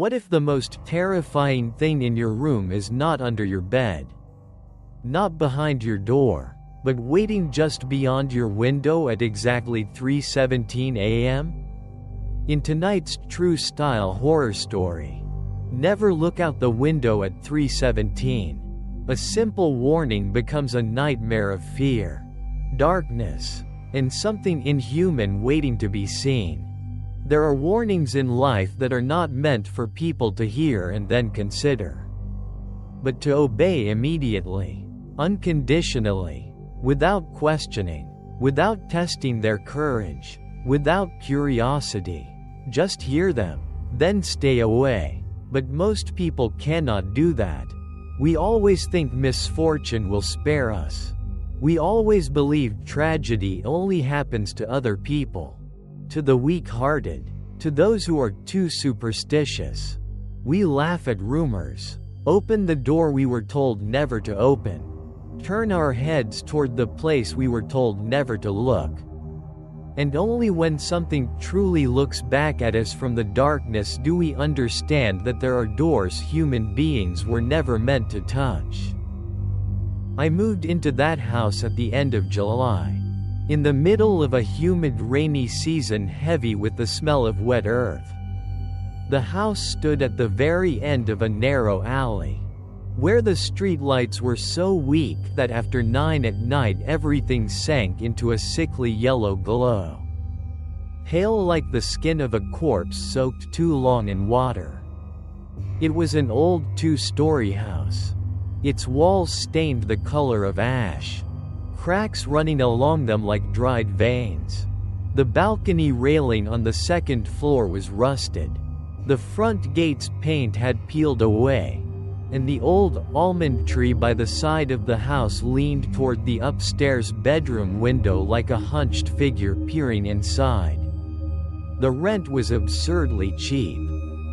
What if the most terrifying thing in your room is not under your bed? Not behind your door, but waiting just beyond your window at exactly 3:17 a.m.? In tonight's true-style horror story, never look out the window at 3:17. A simple warning becomes a nightmare of fear, darkness, and something inhuman waiting to be seen. There are warnings in life that are not meant for people to hear and then consider, but to obey immediately, unconditionally, without questioning, without testing their courage, without curiosity. Just hear them, then stay away. But most people cannot do that. We always think misfortune will spare us. We always believe tragedy only happens to other people, to the weak-hearted, to those who are too superstitious. We laugh at rumors, open the door we were told never to open, turn our heads toward the place we were told never to look. And only when something truly looks back at us from the darkness do we understand that there are doors human beings were never meant to touch. I moved into that house at the end of July, in the middle of a humid rainy season heavy with the smell of wet earth. The house stood at the very end of a narrow alley, where the streetlights were so weak that after 9 at night everything sank into a sickly yellow glow, pale like the skin of a corpse soaked too long in water. It was an old 2-story house, its walls stained the color of ash, cracks running along them like dried veins. The balcony railing on the second floor was rusted. The front gate's paint had peeled away, and the old almond tree by the side of the house leaned toward the upstairs bedroom window like a hunched figure peering inside. The rent was absurdly cheap.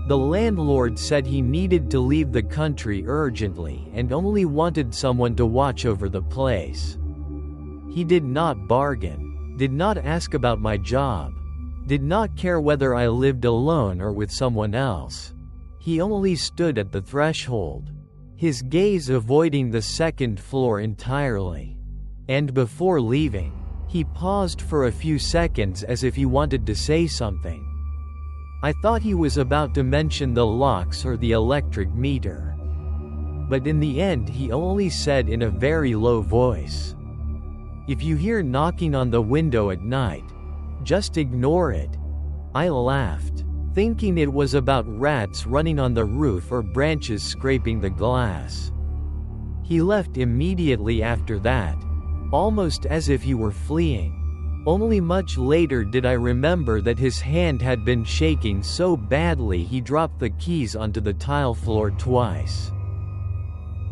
The landlord said he needed to leave the country urgently and only wanted someone to watch over the place. He did not bargain, did not ask about my job, did not care whether I lived alone or with someone else. He only stood at the threshold, his gaze avoiding the second floor entirely. And before leaving, he paused for a few seconds as if he wanted to say something. I thought he was about to mention the locks or the electric meter. But in the end he only said in a very low voice, "If you hear knocking on the window at night, just ignore it." I laughed, thinking it was about rats running on the roof or branches scraping the glass. He left immediately after that, almost as if he were fleeing. Only much later did I remember that his hand had been shaking so badly he dropped the keys onto the tile floor twice.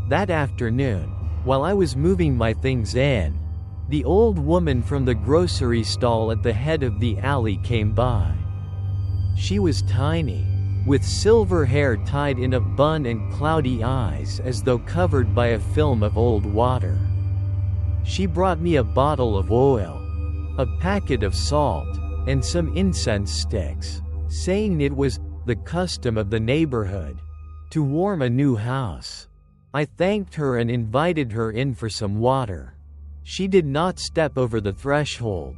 That afternoon, while I was moving my things in, the old woman from the grocery stall at the head of the alley came by. She was tiny, with silver hair tied in a bun and cloudy eyes as though covered by a film of old water. She brought me a bottle of oil, a packet of salt, and some incense sticks, saying it was the custom of the neighborhood to warm a new house. I thanked her and invited her in for some water. She did not step over the threshold.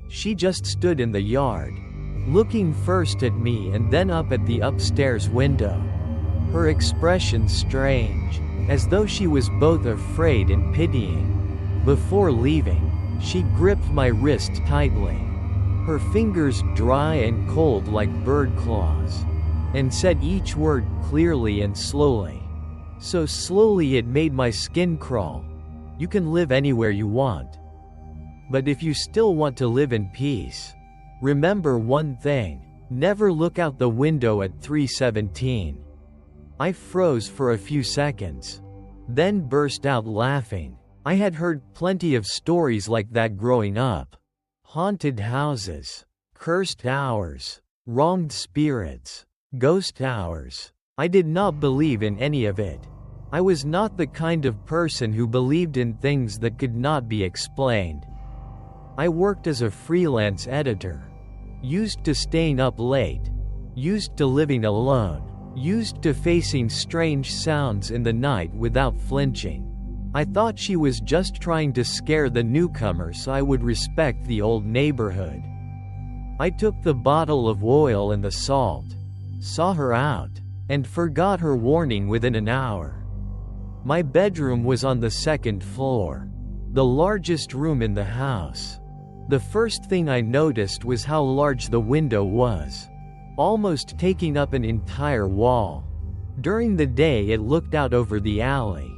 She just stood in the yard, looking first at me and then up at the upstairs window. Her expression strange, as though she was both afraid and pitying. Before leaving, she gripped my wrist tightly, her fingers dry and cold like bird claws, and said each word clearly and slowly. So slowly it made my skin crawl. "You can live anywhere you want. But if you still want to live in peace, remember one thing, never look out the window at 3:17. I froze for a few seconds, then burst out laughing. I had heard plenty of stories like that growing up. Haunted houses, cursed hours, wronged spirits, ghost hours. I did not believe in any of it. I was not the kind of person who believed in things that could not be explained. I worked as a freelance editor, used to staying up late, used to living alone, used to facing strange sounds in the night without flinching. I thought she was just trying to scare the newcomer so I would respect the old neighborhood. I took the bottle of oil and the salt, saw her out, and forgot her warning within an hour. My bedroom was on the second floor, the largest room in the house. The first thing I noticed was how large the window was, almost taking up an entire wall. During the day it looked out over the alley,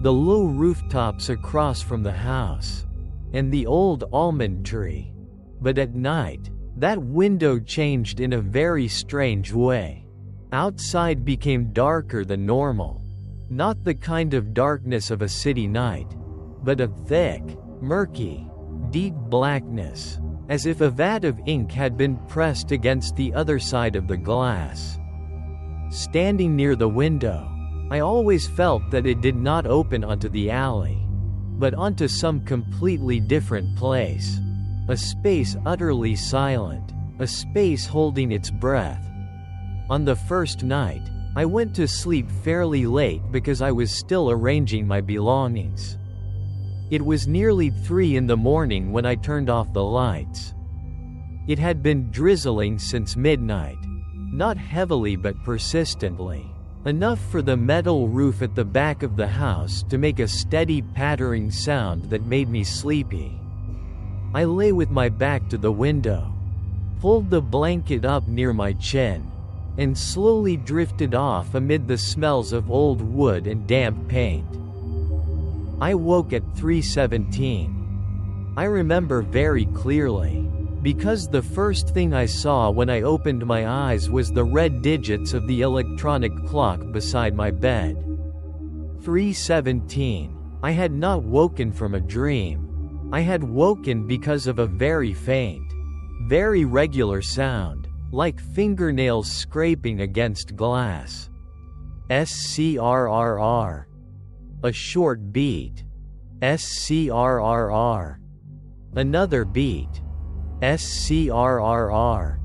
the low rooftops across from the house, and the old almond tree. But at night, that window changed in a very strange way. Outside became darker than normal. Not the kind of darkness of a city night, but a thick, murky, deep blackness, as if a vat of ink had been pressed against the other side of the glass. Standing near the window, I always felt that it did not open onto the alley, but onto some completely different place. A space utterly silent, a space holding its breath. On the first night, I went to sleep fairly late because I was still arranging my belongings. It was nearly 3 in the morning when I turned off the lights. It had been drizzling since midnight, not heavily but persistently, enough for the metal roof at the back of the house to make a steady pattering sound that made me sleepy. I lay with my back to the window, pulled the blanket up near my chin, and slowly drifted off amid the smells of old wood and damp paint. I woke at 3:17. I remember very clearly, because the first thing I saw when I opened my eyes was the red digits of the electronic clock beside my bed. 3:17. I had not woken from a dream. I had woken because of a very faint, very regular sound, like fingernails scraping against glass. SCRRR. A short beat. SCRRR. Another beat. SCRRR.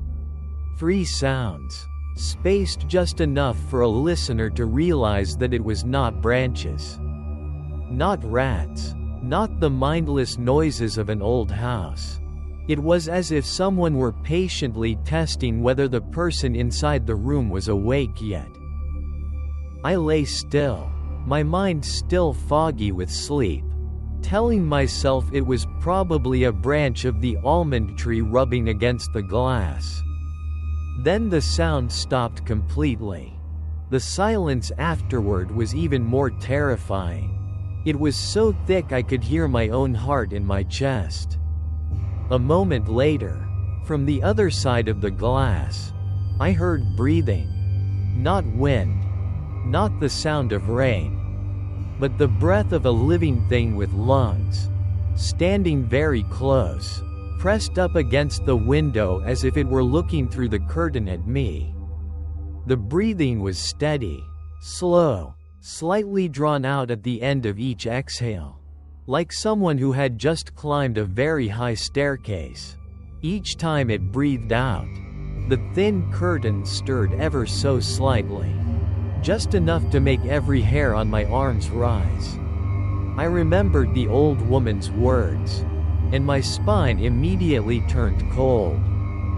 3 sounds, spaced just enough for a listener to realize that it was not branches, not rats, not the mindless noises of an old house. It was as if someone were patiently testing whether the person inside the room was awake yet. I lay still, my mind still foggy with sleep, telling myself it was probably a branch of the almond tree rubbing against the glass. Then the sound stopped completely. The silence afterward was even more terrifying. It was so thick I could hear my own heart in my chest. A moment later, from the other side of the glass, I heard breathing. Not wind, not the sound of rain, but the breath of a living thing with lungs, standing very close, pressed up against the window as if it were looking through the curtain at me. The breathing was steady, slow, slightly drawn out at the end of each exhale, like someone who had just climbed a very high staircase. Each time it breathed out, the thin curtain stirred ever so slightly, just enough to make every hair on my arms rise. I remembered the old woman's words, and my spine immediately turned cold.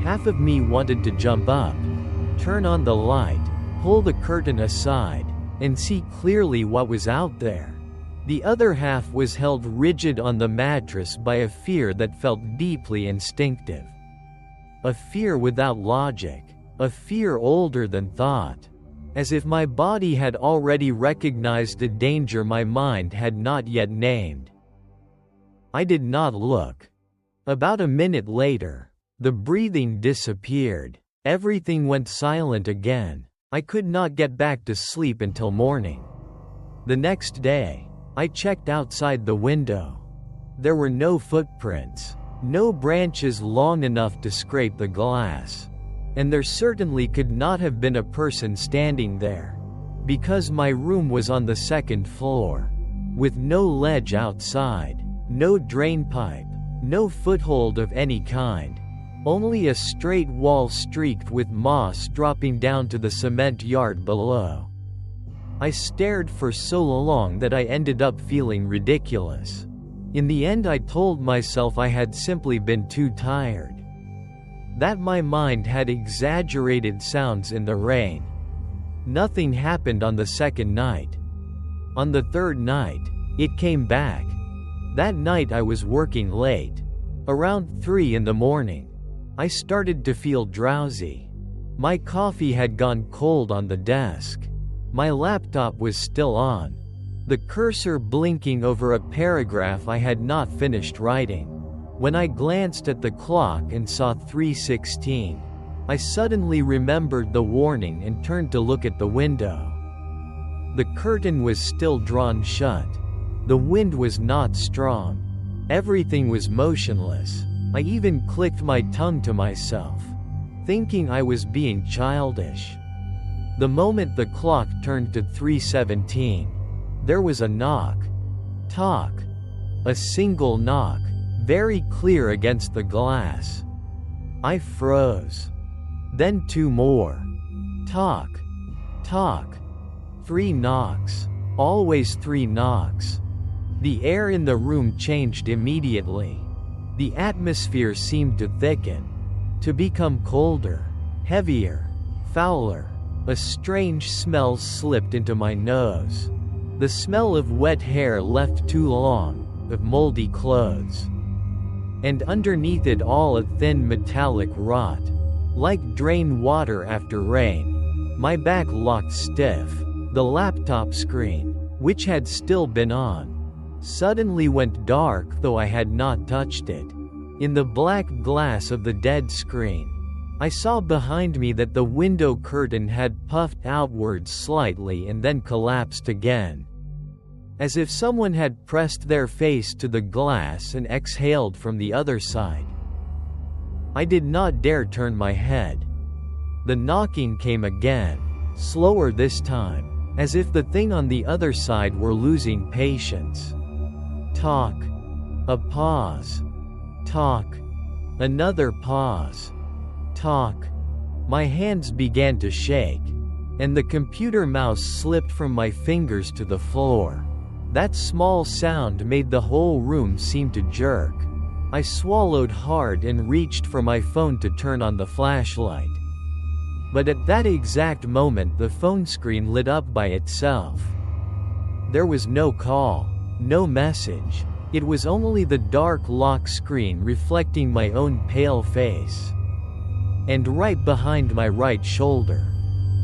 Half of me wanted to jump up, turn on the light, pull the curtain aside, and see clearly what was out there. The other half was held rigid on the mattress by a fear that felt deeply instinctive. A fear without logic, a fear older than thought, as if my body had already recognized a danger my mind had not yet named. I did not look. About a minute later, the breathing disappeared. Everything went silent again. I could not get back to sleep until morning. The next day, I checked outside the window. There were no footprints, no branches long enough to scrape the glass, and there certainly could not have been a person standing there, because my room was on the second floor, with no ledge outside, no drain pipe, no foothold of any kind, only a straight wall streaked with moss dropping down to the cement yard below. I stared for so long that I ended up feeling ridiculous. In the end, I told myself I had simply been too tired. That my mind had exaggerated sounds in the rain. Nothing happened on the second night. On the third night, it came back. That night I was working late. Around 3 in the morning, I started to feel drowsy. My coffee had gone cold on the desk. My laptop was still on, the cursor blinking over a paragraph I had not finished writing. When I glanced at the clock and saw 3:16, I suddenly remembered the warning and turned to look at the window. The curtain was still drawn shut. The wind was not strong. Everything was motionless. I even clicked my tongue to myself, thinking I was being childish. The moment the clock turned to 3:17, there was a knock. Talk. A single knock, very clear against the glass. I froze. Then 2 more. Talk. Talk. 3 knocks. Always 3 knocks. The air in the room changed immediately. The atmosphere seemed to thicken, to become colder, heavier, fouler. A strange smell slipped into my nose. The smell of wet hair left too long, of moldy clothes. And underneath it all a thin metallic rot, like drain water after rain. My back locked stiff. The laptop screen, which had still been on, suddenly went dark though I had not touched it. In the black glass of the dead screen, I saw behind me that the window curtain had puffed outwards slightly and then collapsed again, as if someone had pressed their face to the glass and exhaled from the other side. I did not dare turn my head. The knocking came again, slower this time, as if the thing on the other side were losing patience. Talk. A pause. Talk. Another pause. Talk. My hands began to shake, and the computer mouse slipped from my fingers to the floor. That small sound made the whole room seem to jerk. I swallowed hard and reached for my phone to turn on the flashlight. But at that exact moment the phone screen lit up by itself. There was no call, no message. It was only the dark lock screen reflecting my own pale face. And right behind my right shoulder,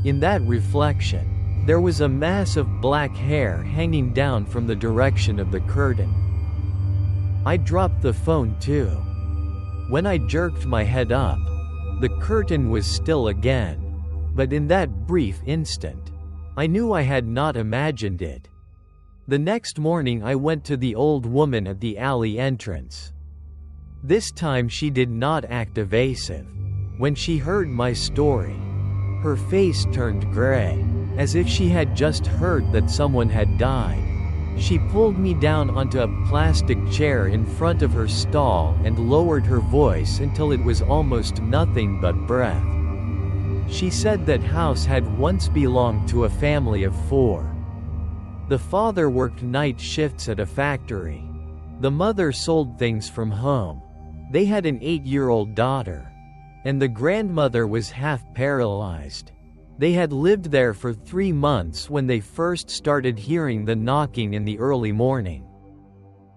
in that reflection, there was a mass of black hair hanging down from the direction of the curtain. I dropped the phone too. When I jerked my head up, the curtain was still again. But in that brief instant, I knew I had not imagined it. The next morning I went to the old woman at the alley entrance. This time she did not act evasive. When she heard my story, her face turned gray, as if she had just heard that someone had died. She pulled me down onto a plastic chair in front of her stall and lowered her voice until it was almost nothing but breath. She said that house had once belonged to a family of 4. The father worked night shifts at a factory. The mother sold things from home. They had an 8-year-old daughter. And the grandmother was half paralyzed. They had lived there for 3 months when they first started hearing the knocking in the early morning.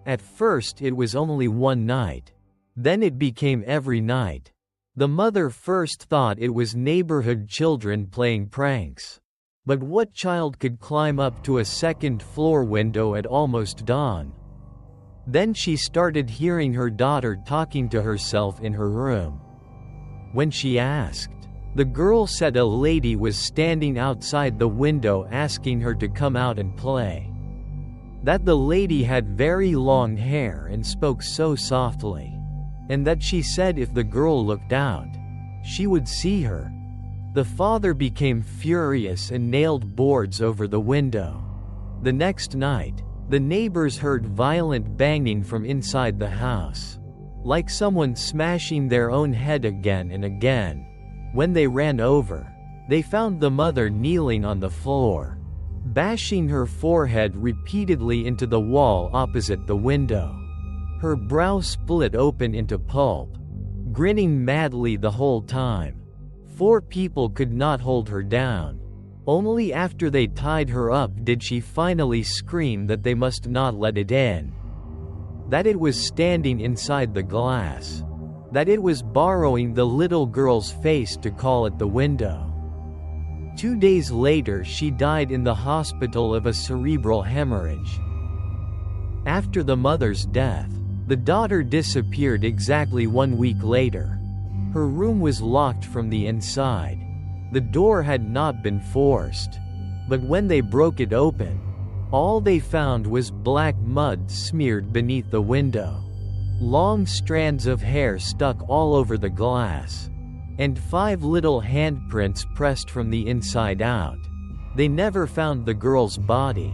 At first it was only one night. Then it became every night. The mother first thought it was neighborhood children playing pranks. But what child could climb up to a second-floor window at almost dawn? Then she started hearing her daughter talking to herself in her room. When she asked, the girl said a lady was standing outside the window asking her to come out and play. That the lady had very long hair and spoke so softly. And that she said if the girl looked out, she would see her. The father became furious and nailed boards over the window. The next night, the neighbors heard violent banging from inside the house. like someone smashing their own head again and again. When they ran over, they found the mother kneeling on the floor, bashing her forehead repeatedly into the wall opposite the window. Her brow split open into pulp, grinning madly the whole time. 4 people could not hold her down. Only after they tied her up did she finally scream that they must not let it in. That it was standing inside the glass. That it was borrowing the little girl's face to call at the window. 2 days later she died in the hospital of a cerebral hemorrhage. After the mother's death, the daughter disappeared exactly 1 week later. Her room was locked from the inside. The door had not been forced. But when they broke it open, all they found was black mud smeared beneath the window. Long strands of hair stuck all over the glass. And 5 little handprints pressed from the inside out. They never found the girl's body.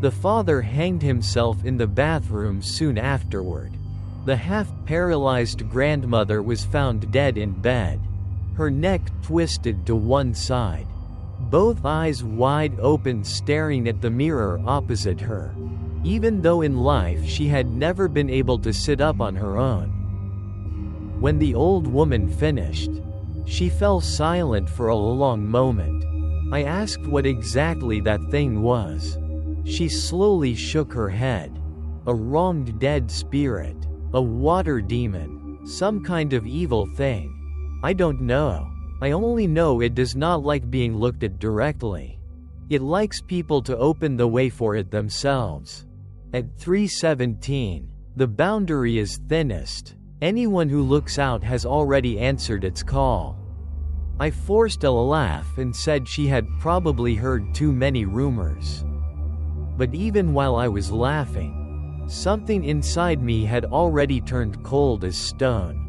The father hanged himself in the bathroom soon afterward. The half-paralyzed grandmother was found dead in bed, her neck twisted to one side, both eyes wide open staring at the mirror opposite her, even though in life she had never been able to sit up on her own. When the old woman finished, she fell silent for a long moment. I asked what exactly that thing was. She slowly shook her head. A wronged dead spirit. A water demon. Some kind of evil thing. I don't know. I only know it does not like being looked at directly. It likes people to open the way for it themselves. At 3:17, the boundary is thinnest. Anyone who looks out has already answered its call. I forced a laugh and said she had probably heard too many rumors. But even while I was laughing, something inside me had already turned cold as stone.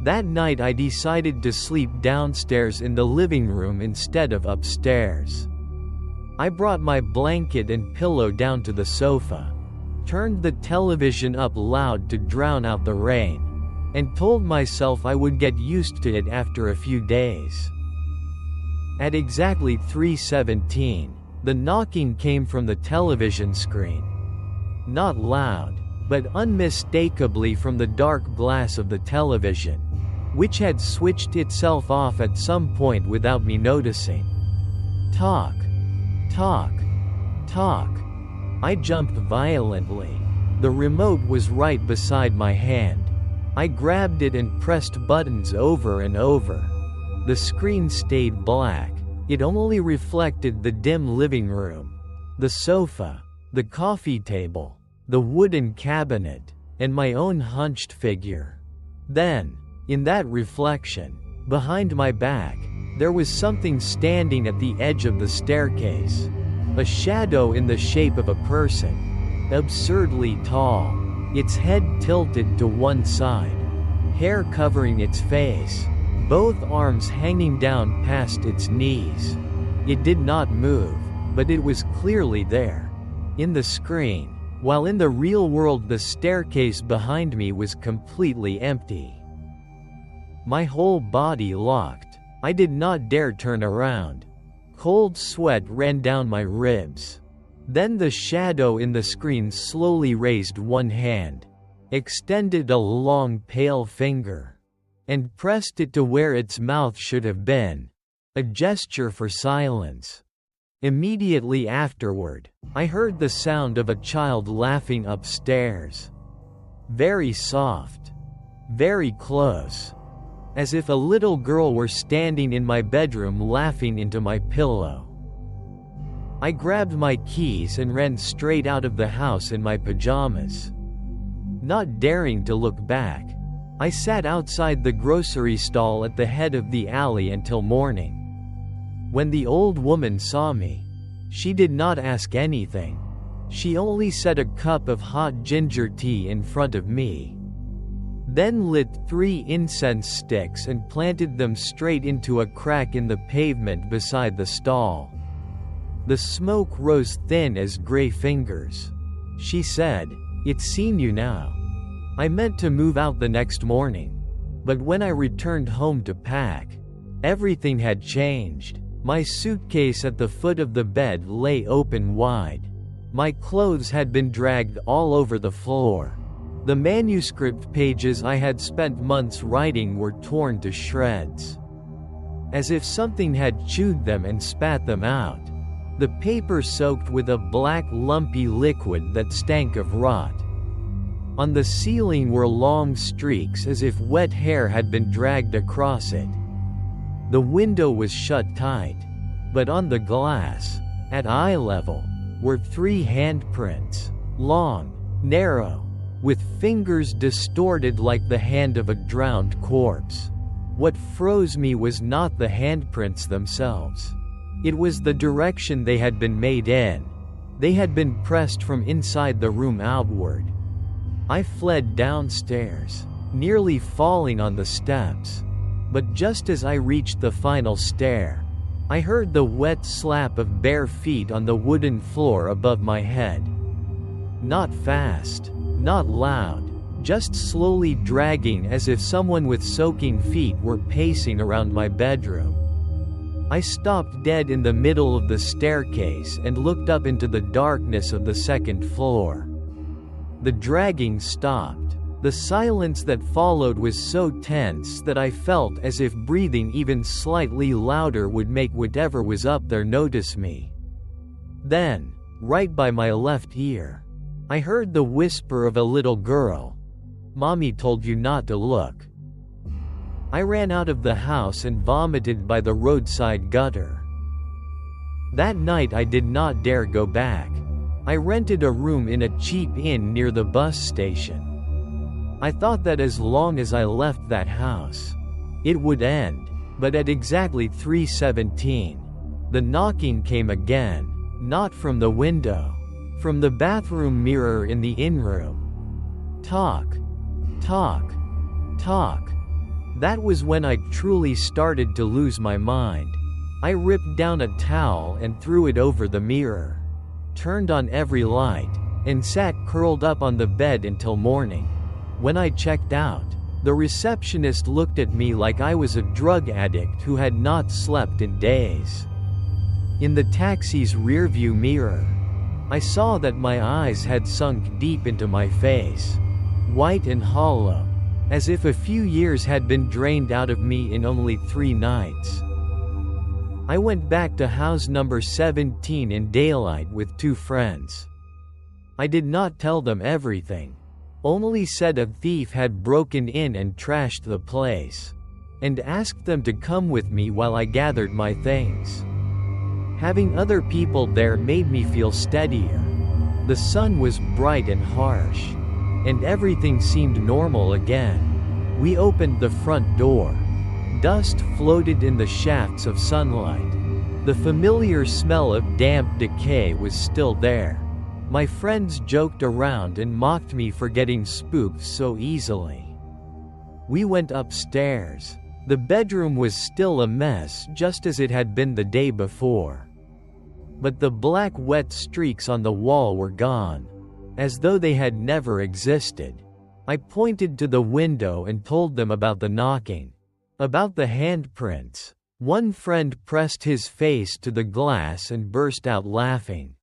That night I decided to sleep downstairs in the living room instead of upstairs. I brought my blanket and pillow down to the sofa, turned the television up loud to drown out the rain, and told myself I would get used to it after a few days. At exactly 3:17, the knocking came from the television screen. Not loud, but unmistakably from the dark glass of the television, which had switched itself off at some point without me noticing. Talk. Talk. Talk. I jumped violently. The remote was right beside my hand. I grabbed it and pressed buttons over and over. The screen stayed black. It only reflected the dim living room, the sofa, the coffee table, the wooden cabinet, and my own hunched figure. Then, in that reflection, behind my back, there was something standing at the edge of the staircase. A shadow in the shape of a person. Absurdly tall. Its head tilted to one side. Hair covering its face. Both arms hanging down past its knees. It did not move, but it was clearly there. In the screen, while in the real world the staircase behind me was completely empty. My whole body locked. I did not dare turn around. Cold sweat ran down my ribs. Then the shadow in the screen slowly raised one hand, extended a long pale finger, and pressed it to where its mouth should have been. A gesture for silence. Immediately afterward, I heard the sound of a child laughing upstairs. Very soft. Very close. As if a little girl were standing in my bedroom laughing into my pillow. I grabbed my keys and ran straight out of the house in my pajamas. Not daring to look back, I sat outside the grocery stall at the head of the alley until morning. When the old woman saw me, she did not ask anything. She only set a cup of hot ginger tea in front of me. Then lit 3 incense sticks and planted them straight into a crack in the pavement beside the stall. The smoke rose thin as gray fingers. She said, "It's seen you now." I meant to move out the next morning. But when I returned home to pack, everything had changed. My suitcase at the foot of the bed lay open wide. My clothes had been dragged all over the floor. The manuscript pages I had spent months writing were torn to shreds, as if something had chewed them and spat them out. The paper soaked with a black lumpy liquid that stank of rot. On the ceiling were long streaks as if wet hair had been dragged across it. The window was shut tight, but on the glass, at eye level, were 3 handprints, long, narrow, with fingers distorted like the hand of a drowned corpse. What froze me was not the handprints themselves. It was the direction they had been made in. They had been pressed from inside the room outward. I fled downstairs, nearly falling on the steps. But just as I reached the final stair, I heard the wet slap of bare feet on the wooden floor above my head. Not fast, not loud, just slowly dragging as if someone with soaking feet were pacing around my bedroom. I stopped dead in the middle of the staircase and looked up into the darkness of the second floor. The dragging stopped. The silence that followed was so tense that I felt as if breathing even slightly louder would make whatever was up there notice me. Then, right by my left ear, I heard the whisper of a little girl. "Mommy told you not to look." I ran out of the house and vomited by the roadside gutter. That night I did not dare go back. I rented a room in a cheap inn near the bus station. I thought that as long as I left that house, it would end, but at exactly 3:17, the knocking came again, not from the window, from the bathroom mirror in the inn room. Talk, talk, talk. That was when I truly started to lose my mind. I ripped down a towel and threw it over the mirror, turned on every light, and sat curled up on the bed until morning. When I checked out, the receptionist looked at me like I was a drug addict who had not slept in days. In the taxi's rearview mirror, I saw that my eyes had sunk deep into my face, white and hollow, as if a few years had been drained out of me in only 3 nights. I went back to house number 17 in daylight with 2 friends. I did not tell them everything. Only said a thief had broken in and trashed the place, and asked them to come with me while I gathered my things. Having other people there made me feel steadier. The sun was bright and harsh, and everything seemed normal again. We opened the front door. Dust floated in the shafts of sunlight. The familiar smell of damp decay was still there. My friends joked around and mocked me for getting spooked so easily. We went upstairs. The bedroom was still a mess just as it had been the day before. But the black wet streaks on the wall were gone, as though they had never existed. I pointed to the window and told them about the knocking, about the handprints. One friend pressed his face to the glass and burst out laughing,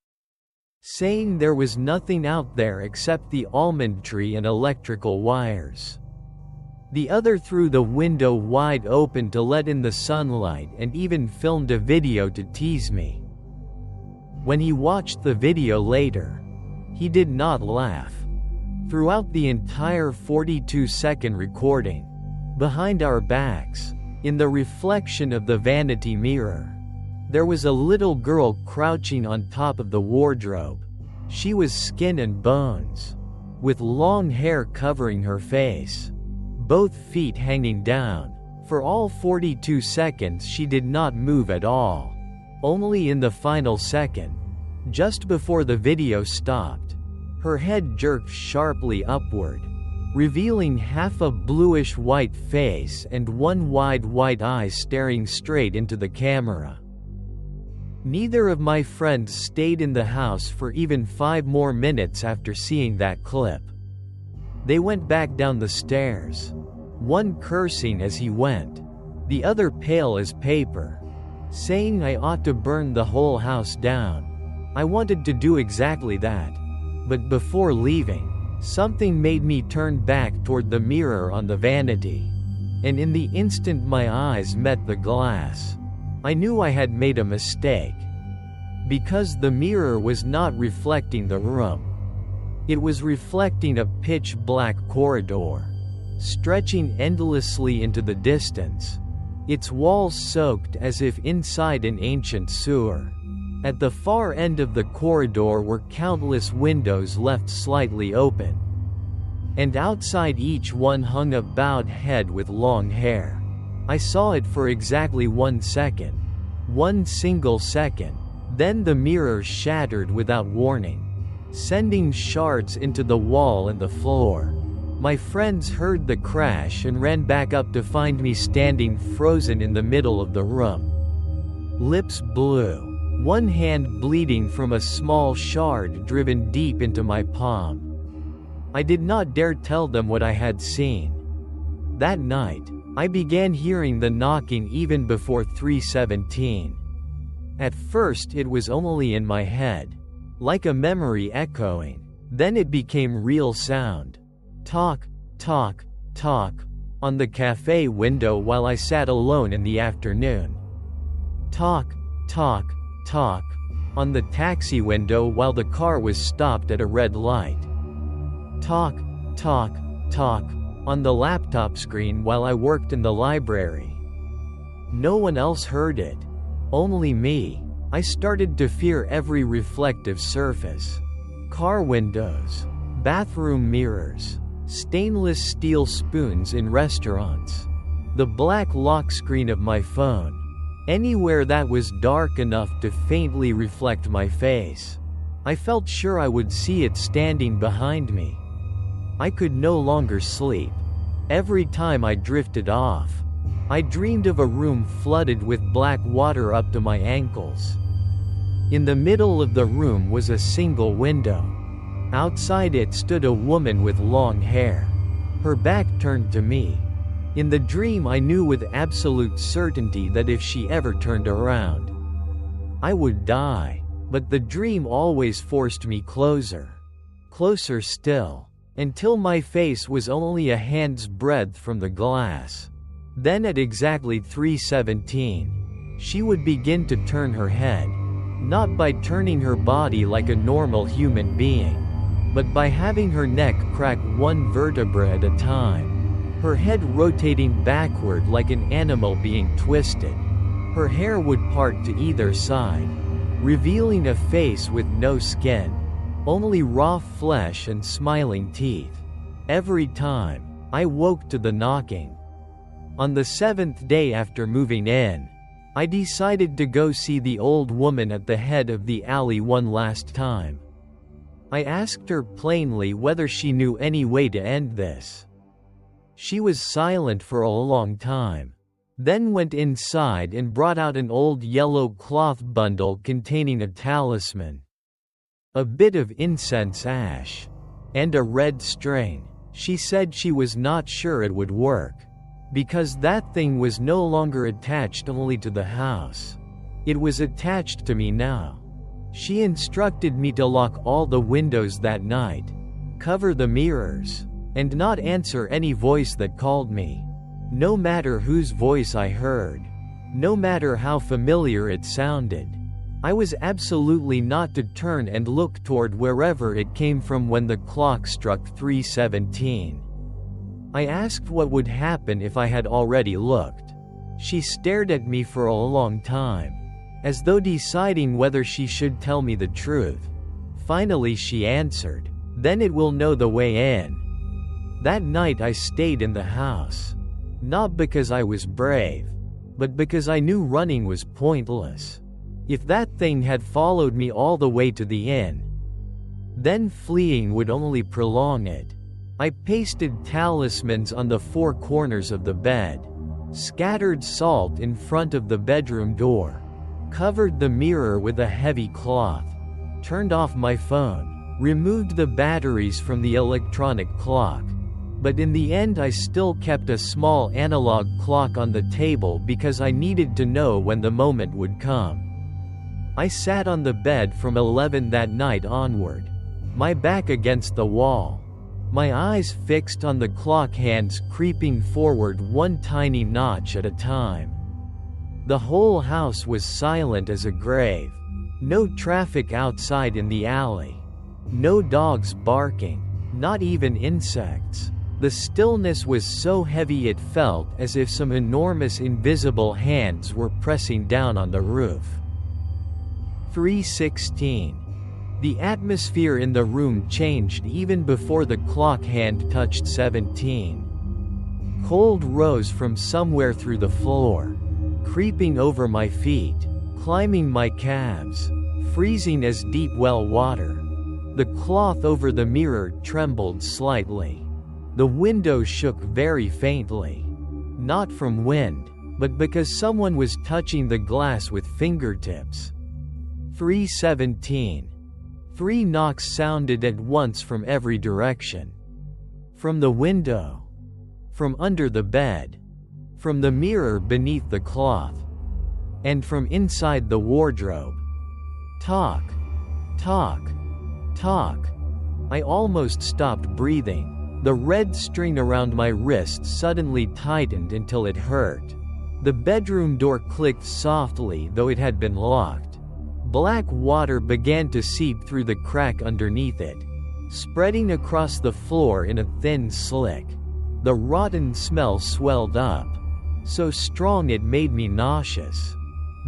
saying there was nothing out there except the almond tree and electrical wires. The other threw the window wide open to let in the sunlight and even filmed a video to tease me. When he watched the video later, he did not laugh. Throughout the entire 42-second recording, behind our backs, in the reflection of the vanity mirror, there was a little girl crouching on top of the wardrobe. She was skin and bones, with long hair covering her face, both feet hanging down. For all 42 seconds she did not move at all. Only in the final second, just before the video stopped, her head jerked sharply upward, revealing half a bluish-white face and one wide white eye staring straight into the camera. Neither of my friends stayed in the house for even 5 more minutes after seeing that clip. They went back down the stairs, one cursing as he went, the other pale as paper, saying I ought to burn the whole house down. I wanted to do exactly that. But before leaving, something made me turn back toward the mirror on the vanity. And in the instant my eyes met the glass, I knew I had made a mistake. Because the mirror was not reflecting the room. It was reflecting a pitch-black corridor, stretching endlessly into the distance, its walls soaked as if inside an ancient sewer. At the far end of the corridor were countless windows left slightly open. And outside each one hung a bowed head with long hair. I saw it for exactly 1 second. 1 single second. Then the mirror shattered without warning, sending shards into the wall and the floor. My friends heard the crash and ran back up to find me standing frozen in the middle of the room. Lips blue. One hand bleeding from a small shard driven deep into my palm. I did not dare tell them what I had seen. That night, I began hearing the knocking even before 3:17. At first it was only in my head, like a memory echoing. Then it became real sound. Talk, talk, talk, on the cafe window while I sat alone in the afternoon. Talk, talk, talk, on the taxi window while the car was stopped at a red light. Talk, talk, talk, on the laptop screen while I worked in the library. No one else heard it. Only me. I started to fear every reflective surface. Car windows, bathroom mirrors, stainless steel spoons in restaurants, the black lock screen of my phone. Anywhere that was dark enough to faintly reflect my face. I felt sure I would see it standing behind me. I could no longer sleep. Every time I drifted off, I dreamed of a room flooded with black water up to my ankles. In the middle of the room was a single window. Outside it stood a woman with long hair, her back turned to me. In the dream I knew with absolute certainty that if she ever turned around, I would die. But the dream always forced me closer. Closer still. Until my face was only a hand's breadth from the glass. Then at exactly 3:17, she would begin to turn her head. Not by turning her body like a normal human being, but by having her neck crack one vertebra at a time. Her head rotating backward like an animal being twisted. Her hair would part to either side, revealing a face with no skin, only raw flesh and smiling teeth. Every time, I woke to the knocking. On the 7th day after moving in, I decided to go see the old woman at the head of the alley one last time. I asked her plainly whether she knew any way to end this. She was silent for a long time, then went inside and brought out an old yellow cloth bundle containing a talisman, a bit of incense ash, and a red string. She said she was not sure it would work, because that thing was no longer attached only to the house. It was attached to me now. She instructed me to lock all the windows that night, cover the mirrors, and not answer any voice that called me. No matter whose voice I heard, no matter how familiar it sounded, I was absolutely not to turn and look toward wherever it came from when the clock struck 3:17. I asked what would happen if I had already looked. She stared at me for a long time, as though deciding whether she should tell me the truth. Finally she answered, "Then it will know the way in." That night I stayed in the house. Not because I was brave, but because I knew running was pointless. If that thing had followed me all the way to the inn, then fleeing would only prolong it. I pasted talismans on the four corners of the bed, scattered salt in front of the bedroom door, covered the mirror with a heavy cloth, turned off my phone, removed the batteries from the electronic clock. But in the end I still kept a small analog clock on the table because I needed to know when the moment would come. I sat on the bed from 11 that night onward, my back against the wall, my eyes fixed on the clock hands creeping forward one tiny notch at a time. The whole house was silent as a grave. No traffic outside in the alley. No dogs barking, not even insects. The stillness was so heavy it felt as if some enormous invisible hands were pressing down on the roof. 3:16. The atmosphere in the room changed even before the clock hand touched 17. Cold rose from somewhere through the floor, creeping over my feet, climbing my calves, freezing as deep well water. The cloth over the mirror trembled slightly. The window shook very faintly. Not from wind, but because someone was touching the glass with fingertips. 3:17. 3 knocks sounded at once from every direction. From the window. From under the bed. From the mirror beneath the cloth. And from inside the wardrobe. Talk. Talk. Talk. I almost stopped breathing. The red string around my wrist suddenly tightened until it hurt. The bedroom door clicked softly, though it had been locked. Black water began to seep through the crack underneath it, spreading across the floor in a thin slick. The rotten smell swelled up, so strong it made me nauseous.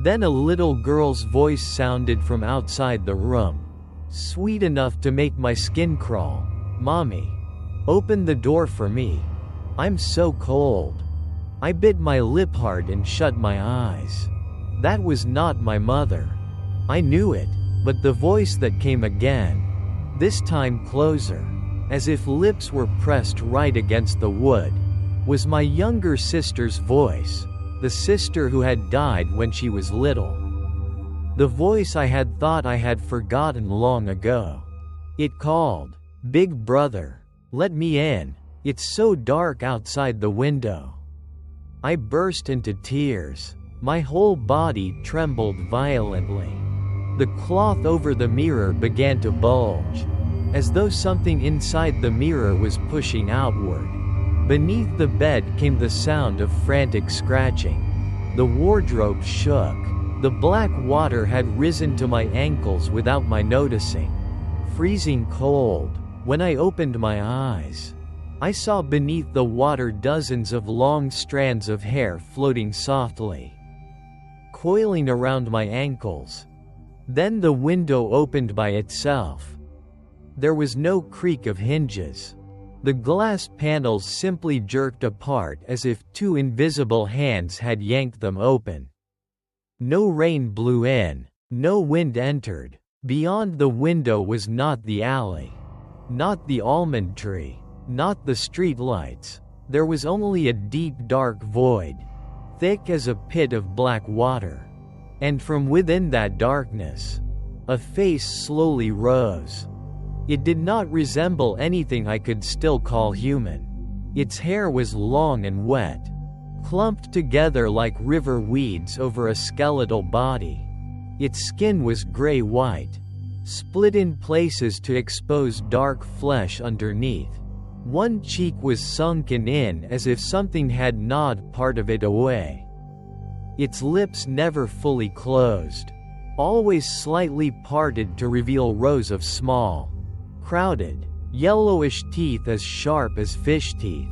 Then a little girl's voice sounded from outside the room, sweet enough to make my skin crawl. "Mommy, open the door for me. I'm so cold." I bit my lip hard and shut my eyes. That was not my mother. I knew it, but the voice that came again, this time closer, as if lips were pressed right against the wood, was my younger sister's voice, the sister who had died when she was little. The voice I had thought I had forgotten long ago. It called, "Big brother, let me in. It's so dark outside the window." I burst into tears. My whole body trembled violently. The cloth over the mirror began to bulge, as though something inside the mirror was pushing outward. Beneath the bed came the sound of frantic scratching. The wardrobe shook. The black water had risen to my ankles without my noticing. Freezing cold. When I opened my eyes, I saw beneath the water dozens of long strands of hair floating softly, coiling around my ankles. Then the window opened by itself. There was no creak of hinges. The glass panels simply jerked apart as if 2 invisible hands had yanked them open. No rain blew in, no wind entered. Beyond the window was not the alley, not the almond tree, not the street lights. There was only a deep dark void, thick as a pit of black water. And from within that darkness, a face slowly rose. It did not resemble anything I could still call human. Its hair was long and wet, clumped together like river weeds over a skeletal body. Its skin was gray-white, split in places to expose dark flesh underneath. One cheek was sunken in as if something had gnawed part of it away. Its lips never fully closed, always slightly parted to reveal rows of small, crowded, yellowish teeth as sharp as fish teeth.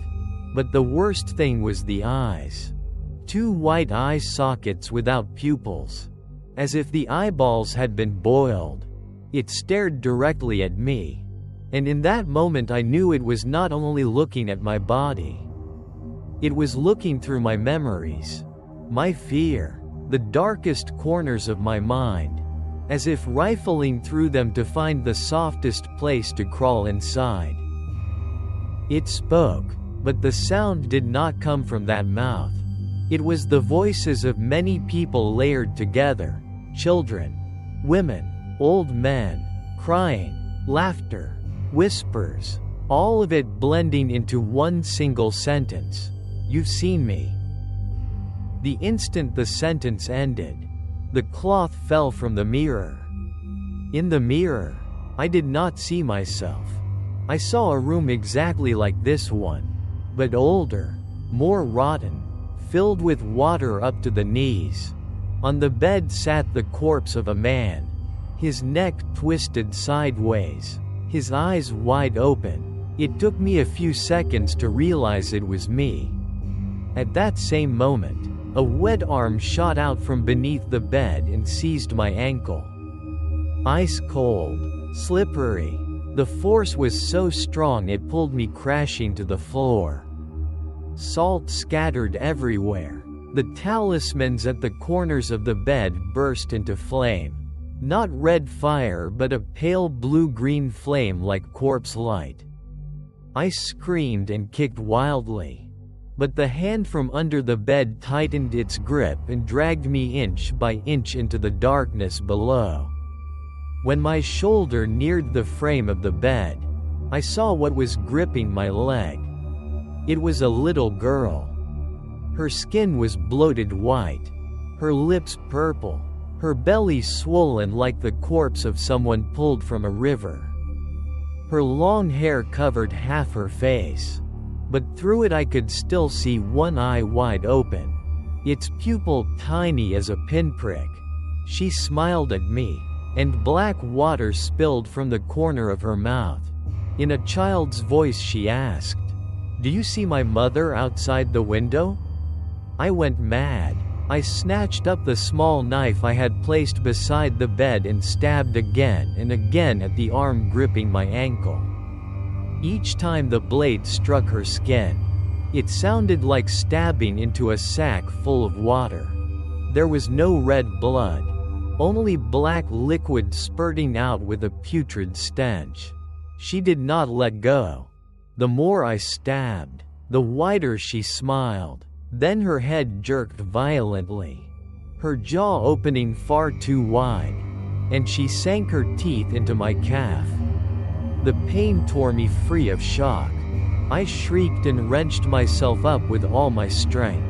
But the worst thing was the eyes. 2 white eye sockets without pupils, as if the eyeballs had been boiled. It stared directly at me, and in that moment I knew it was not only looking at my body. It was looking through my memories, my fear, the darkest corners of my mind, as if rifling through them to find the softest place to crawl inside. It spoke, but the sound did not come from that mouth. It was the voices of many people layered together, children, women, old men, crying, laughter, whispers, all of it blending into one single sentence. "You've seen me." The instant the sentence ended, the cloth fell from the mirror. In the mirror, I did not see myself. I saw a room exactly like this one, but older, more rotten, filled with water up to the knees. On the bed sat the corpse of a man, his neck twisted sideways, his eyes wide open. It took me a few seconds to realize it was me. At that same moment, a wet arm shot out from beneath the bed and seized my ankle. Ice cold, slippery. The force was so strong it pulled me crashing to the floor. Salt scattered everywhere. The talismans at the corners of the bed burst into flame. Not red fire but a pale blue-green flame like corpse light. I screamed and kicked wildly. But the hand from under the bed tightened its grip and dragged me inch by inch into the darkness below. When my shoulder neared the frame of the bed, I saw what was gripping my leg. It was a little girl. Her skin was bloated white, her lips purple, her belly swollen like the corpse of someone pulled from a river. Her long hair covered half her face, but through it I could still see one eye wide open, its pupil tiny as a pinprick. She smiled at me, and black water spilled from the corner of her mouth. In a child's voice she asked, "Do you see my mother outside the window?" I went mad. I snatched up the small knife I had placed beside the bed and stabbed again and again at the arm gripping my ankle. Each time the blade struck her skin, it sounded like stabbing into a sack full of water. There was no red blood, only black liquid spurting out with a putrid stench. She did not let go. The more I stabbed, the wider she smiled. Then her head jerked violently, her jaw opening far too wide, and she sank her teeth into my calf. The pain tore me free of shock. I shrieked and wrenched myself up with all my strength,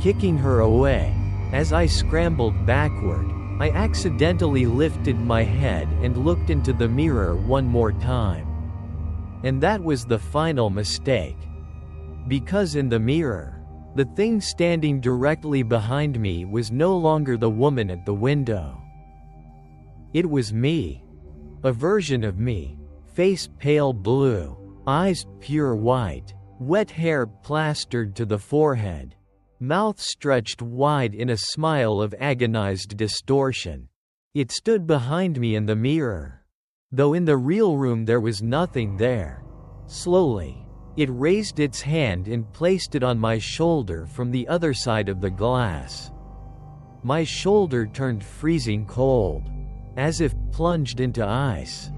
kicking her away. As I scrambled backward, I accidentally lifted my head and looked into the mirror one more time. And that was the final mistake. Because in the mirror, the thing standing directly behind me was no longer the woman at the window. It was me. A version of me. Face pale blue, eyes pure white, wet hair plastered to the forehead, mouth stretched wide in a smile of agonized distortion. It stood behind me in the mirror, though in the real room there was nothing there. Slowly, it raised its hand and placed it on my shoulder from the other side of the glass. My shoulder turned freezing cold, as if plunged into ice.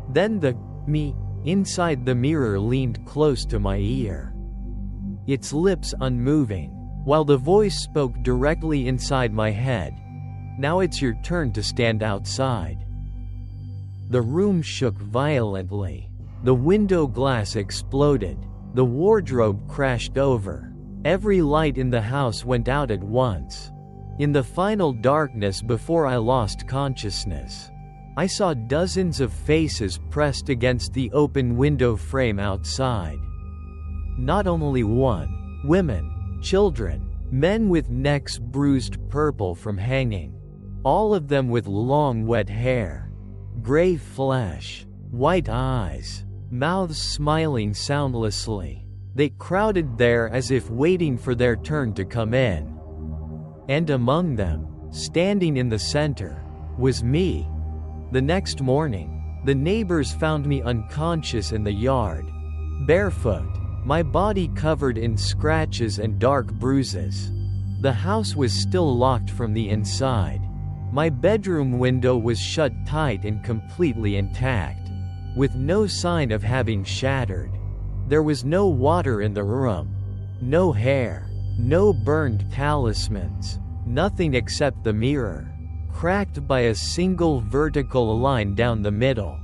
Then the me inside the mirror leaned close to my ear, its lips unmoving, while the voice spoke directly inside my head. "Now it's your turn to stand outside." The room shook violently. The window glass exploded. The wardrobe crashed over. Every light in the house went out at once. In the final darkness before I lost consciousness, I saw dozens of faces pressed against the open window frame outside. Not only one, women, children, men with necks bruised purple from hanging. All of them with long wet hair, gray flesh, white eyes, mouths smiling soundlessly. They crowded there as if waiting for their turn to come in. And among them, standing in the center, was me. The next morning, the neighbors found me unconscious in the yard, barefoot, my body covered in scratches and dark bruises. The house was still locked from the inside. My bedroom window was shut tight and completely intact, with no sign of having shattered. There was no water in the room, no hair, no burned talismans, nothing except the mirror, cracked by a single vertical line down the middle.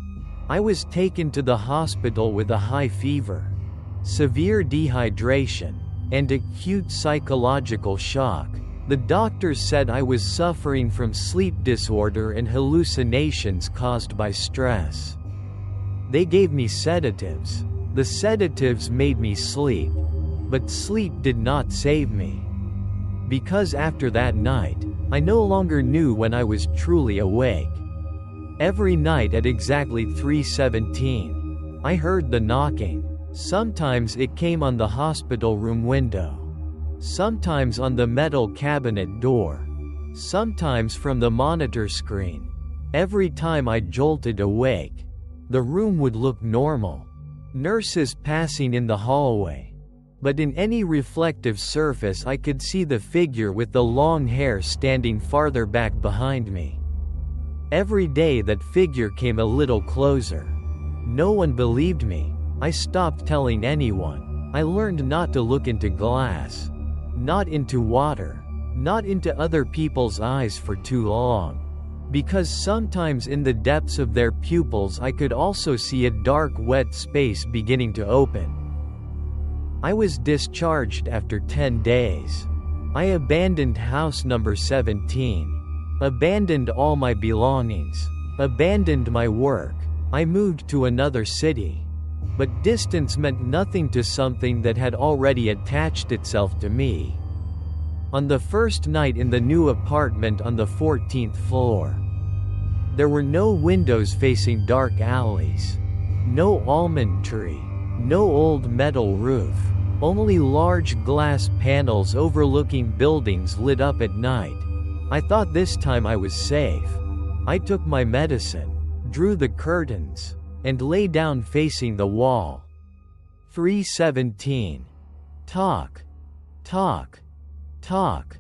I was taken to the hospital with a high fever, severe dehydration, and acute psychological shock. The doctors said I was suffering from sleep disorder and hallucinations caused by stress. They gave me sedatives. The sedatives made me sleep, but sleep did not save me. Because after that night, I no longer knew when I was truly awake. Every night at exactly 3:17, I heard the knocking. Sometimes it came on the hospital room window. Sometimes on the metal cabinet door. Sometimes from the monitor screen. Every time I jolted awake, the room would look normal. Nurses passing in the hallway. But in any reflective surface I could see the figure with the long hair standing farther back behind me. Every day that figure came a little closer. No one believed me. I stopped telling anyone. I learned not to look into glass. Not into water. Not into other people's eyes for too long. Because sometimes in the depths of their pupils I could also see a dark wet space beginning to open. I was discharged after 10 days. I abandoned house number 17. Abandoned all my belongings. Abandoned my work. I moved to another city. But distance meant nothing to something that had already attached itself to me. On the first night in the new apartment on the 14th floor, there were no windows facing dark alleys. No almond tree. No old metal roof. Only large glass panels overlooking buildings lit up at night. I thought this time I was safe. I took my medicine, drew the curtains, and lay down facing the wall. 3:17. Talk. Talk. Talk.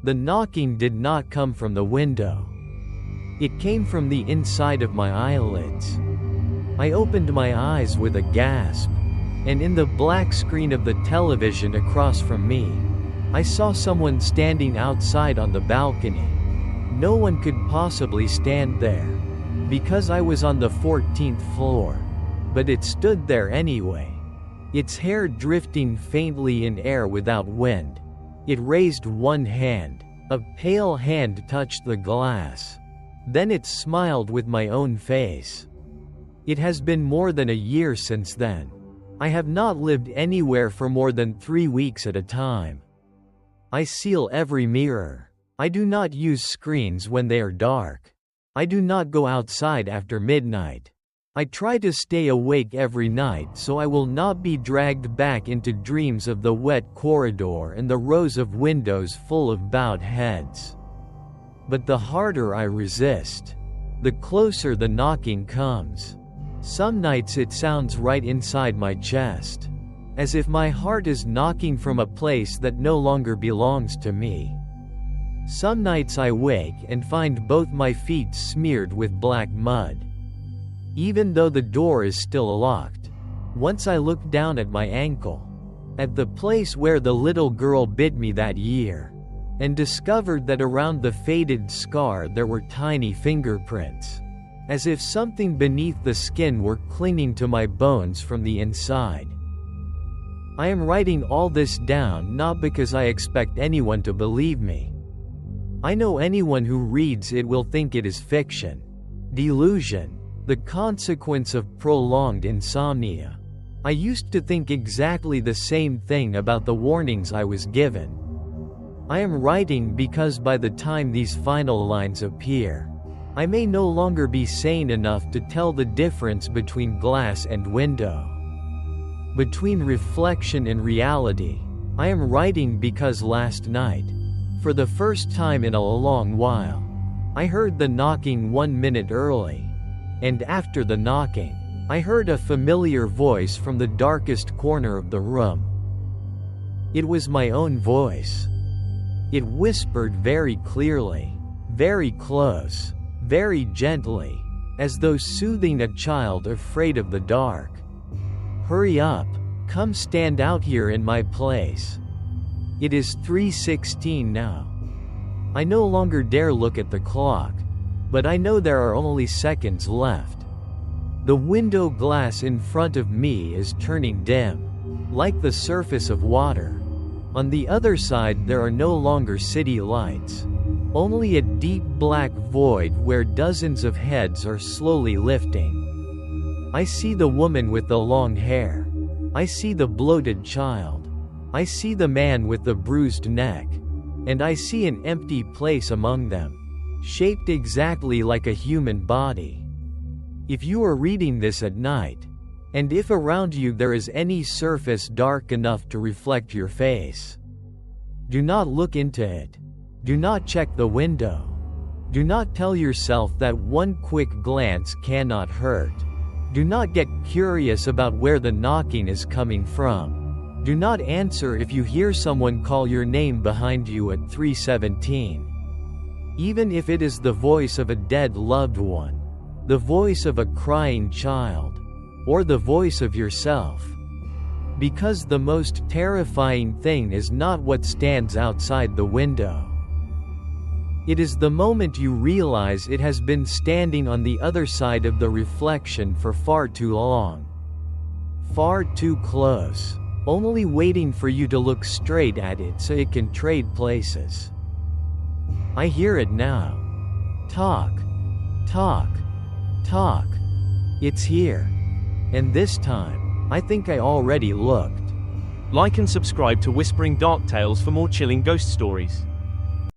The knocking did not come from the window. It came from the inside of my eyelids. I opened my eyes with a gasp, and in the black screen of the television across from me, I saw someone standing outside on the balcony. No one could possibly stand there, because I was on the 14th floor. But it stood there anyway. Its hair drifting faintly in air without wind. It raised one hand. A pale hand touched the glass. Then it smiled with my own face. It has been more than a year since then. I have not lived anywhere for more than 3 weeks at a time. I seal every mirror. I do not use screens when they are dark. I do not go outside after midnight. I try to stay awake every night so I will not be dragged back into dreams of the wet corridor and the rows of windows full of bowed heads. But the harder I resist, the closer the knocking comes. Some nights it sounds right inside my chest, as if my heart is knocking from a place that no longer belongs to me. Some nights I wake and find both my feet smeared with black mud. Even though the door is still locked. Once I looked down at my ankle, at the place where the little girl bit me that year, and discovered that around the faded scar there were tiny fingerprints, as if something beneath the skin were clinging to my bones from the inside. I am writing all this down not because I expect anyone to believe me. I know anyone who reads it will think it is fiction, delusion, the consequence of prolonged insomnia. I used to think exactly the same thing about the warnings I was given. I am writing because by the time these final lines appear, I may no longer be sane enough to tell the difference between glass and window. Between reflection and reality. I am writing because last night, for the first time in a long while, I heard the knocking 1 minute early. And after the knocking, I heard a familiar voice from the darkest corner of the room. It was my own voice. It whispered very clearly, very close, very gently, as though soothing a child afraid of the dark. Hurry up, come stand out here in my place. It is 3:16 now. I no longer dare look at the clock, but I know there are only seconds left. The window glass in front of me is turning dim, like the surface of water. On the other side there are no longer city lights. Only a deep black void where dozens of heads are slowly lifting. I see the woman with the long hair. I see the bloated child. I see the man with the bruised neck. And I see an empty place among them, shaped exactly like a human body. If you are reading this at night, and if around you there is any surface dark enough to reflect your face, do not look into it. Do not check the window. Do not tell yourself that one quick glance cannot hurt. Do not get curious about where the knocking is coming from. Do not answer if you hear someone call your name behind you at 3:17. Even if it is the voice of a dead loved one, the voice of a crying child, or the voice of yourself. Because the most terrifying thing is not what stands outside the window. It is the moment you realize it has been standing on the other side of the reflection for far too long. Far too close. Only waiting for you to look straight at it so it can trade places. I hear it now. Talk. Talk. Talk. It's here. And this time, I think I already looked. Like and subscribe to Whispering Dark Tales for more chilling ghost stories.